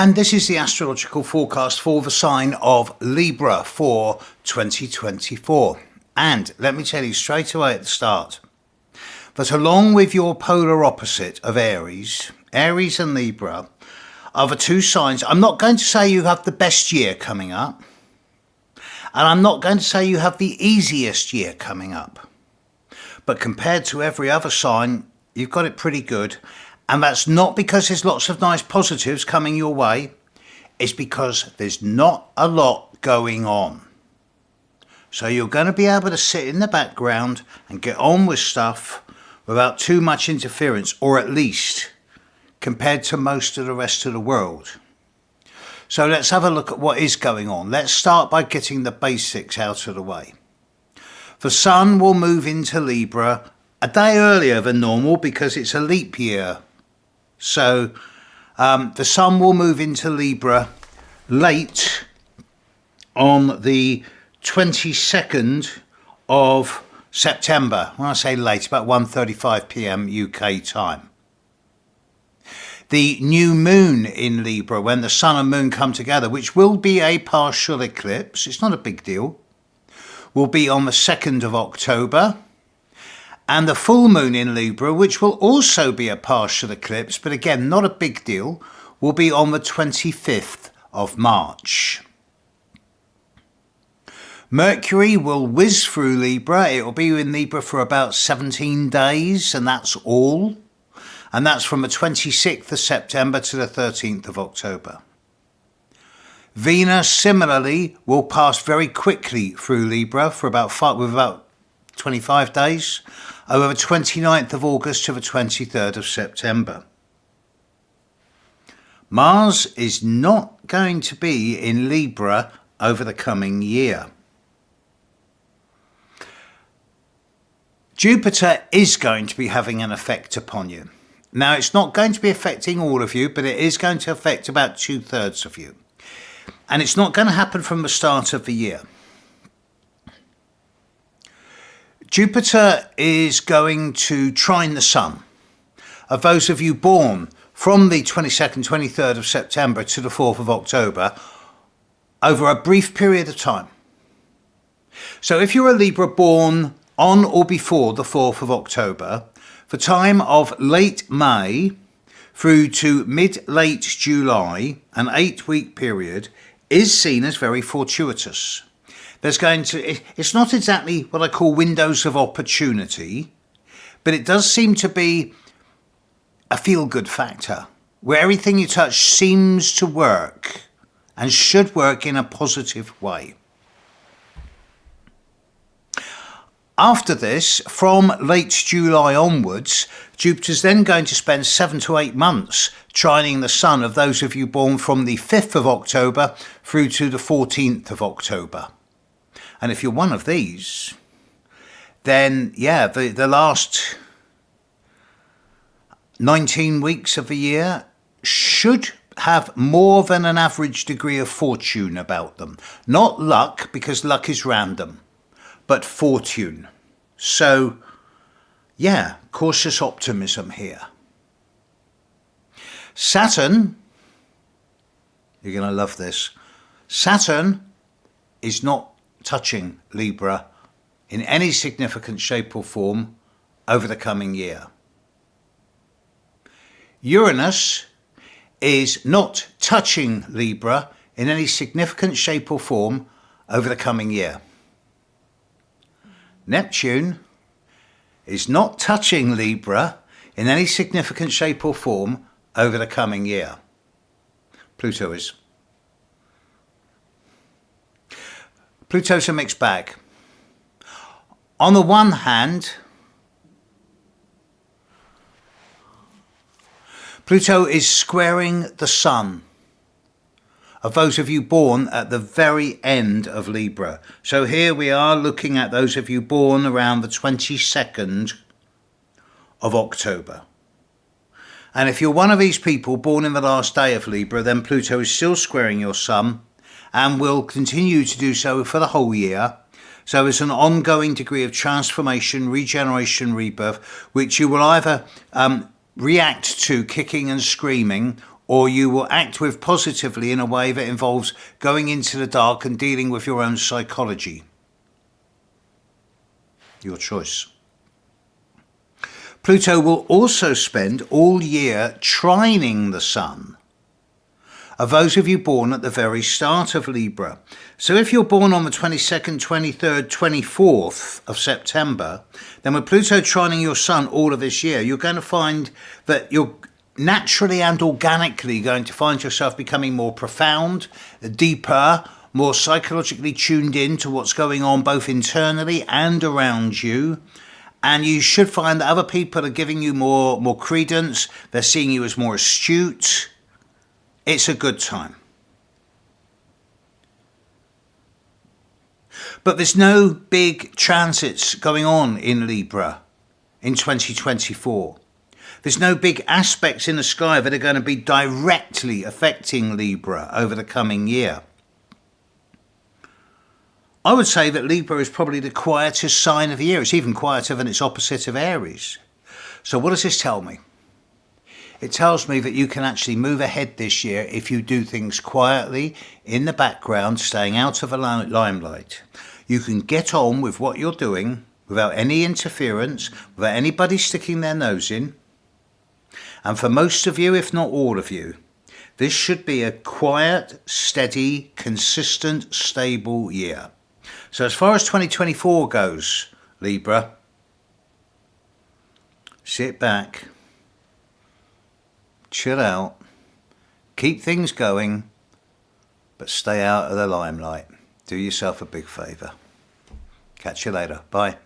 And this is the astrological forecast for the sign of Libra for 2024. And let me tell you straight away at the start that along with your polar opposite of Aries and Libra are the two signs. I'm not going to say you have the best year coming up, and I'm not going to say you have the easiest year coming up. But compared to every other sign, you've got it pretty good. And that's not because there's lots of nice positives coming your way. It's because there's not a lot going on. So you're going to be able to sit in the background and get on with stuff without too much interference, or at least compared to most of the rest of the world. So let's have a look at what is going on. Let's start by getting the basics out of the way. The sun will move into Libra a day earlier than normal because it's a leap year. So the sun will move into Libra late on the 22nd of September. When I say late, about 1:35 p.m. UK time. The new moon in Libra, when the sun and moon come together, which will be a partial eclipse, it's not a big deal, will be on the 2nd of October. And the full moon in Libra, which will also be a partial eclipse, but again, not a big deal, will be on the 25th of March. Mercury will whiz through Libra. It will be in Libra for about 17 days, and that's all. And that's from the 26th of September to the 13th of October. Venus, similarly, will pass very quickly through Libra for about 25 days, over the 29th of August to the 23rd of September. Mars is not going to be in Libra over the coming year. Jupiter is going to be having an effect upon you. Now, it's not going to be affecting all of you, but it is going to affect about 2/3 of you. And it's not going to happen from the start of the year. Jupiter is going to trine the sun of those of you born from the 22nd, 23rd of September to the 4th of October over a brief period of time. So if you're a Libra born on or before the 4th of October, the time of late May through to mid-late July, an 8-week period, is seen as very fortuitous. It's not exactly what I call windows of opportunity, but it does seem to be a feel-good factor where everything you touch seems to work and should work in a positive way. After this, from late July onwards, Jupiter's then going to spend 7 to 8 months trining the sun of those of you born from the 5th of October through to the 14th of October. And if you're one of these, then yeah, the last 19 weeks of the year should have more than an average degree of fortune about them. Not luck, because luck is random, but fortune. So yeah, cautious optimism here. Saturn, you're going to love this. Saturn is not touching Libra in any significant shape or form over the coming year. Uranus is not touching Libra in any significant shape or form over the coming year. Neptune is not touching Libra in any significant shape or form over the coming year. Pluto is. Pluto's a mixed bag. On the one hand, Pluto is squaring the sun of those of you born at the very end of Libra. So here we are looking at those of you born around the 22nd of October. And if you're one of these people born in the last day of Libra, then Pluto is still squaring your sun and will continue to do so for the whole year. So it's an ongoing degree of transformation, regeneration, rebirth, which you will either react to kicking and screaming, or you will act with positively in a way that involves going into the dark and dealing with your own psychology. Your choice. Pluto will also spend all year trining the Sun of those of you born at the very start of Libra. So if you're born on the 22nd, 23rd, 24th of September, then with Pluto trining your Sun all of this year, you're going to find that you're naturally and organically going to find yourself becoming more profound, deeper, more psychologically tuned in to what's going on both internally and around you. And you should find that other people are giving you more credence. They're seeing you as more astute. It's a good time. But there's no big transits going on in Libra in 2024. There's no big aspects in the sky that are going to be directly affecting Libra over the coming year. I would say that Libra is probably the quietest sign of the year. It's even quieter than its opposite of Aries. So what does this tell me? It tells me that you can actually move ahead this year if you do things quietly, in the background, staying out of the limelight. You can get on with what you're doing without any interference, without anybody sticking their nose in. And for most of you, if not all of you, this should be a quiet, steady, consistent, stable year. So as far as 2024 goes, Libra, sit back, chill out, keep things going, but stay out of the limelight. Do yourself a big favour. Catch you later. Bye.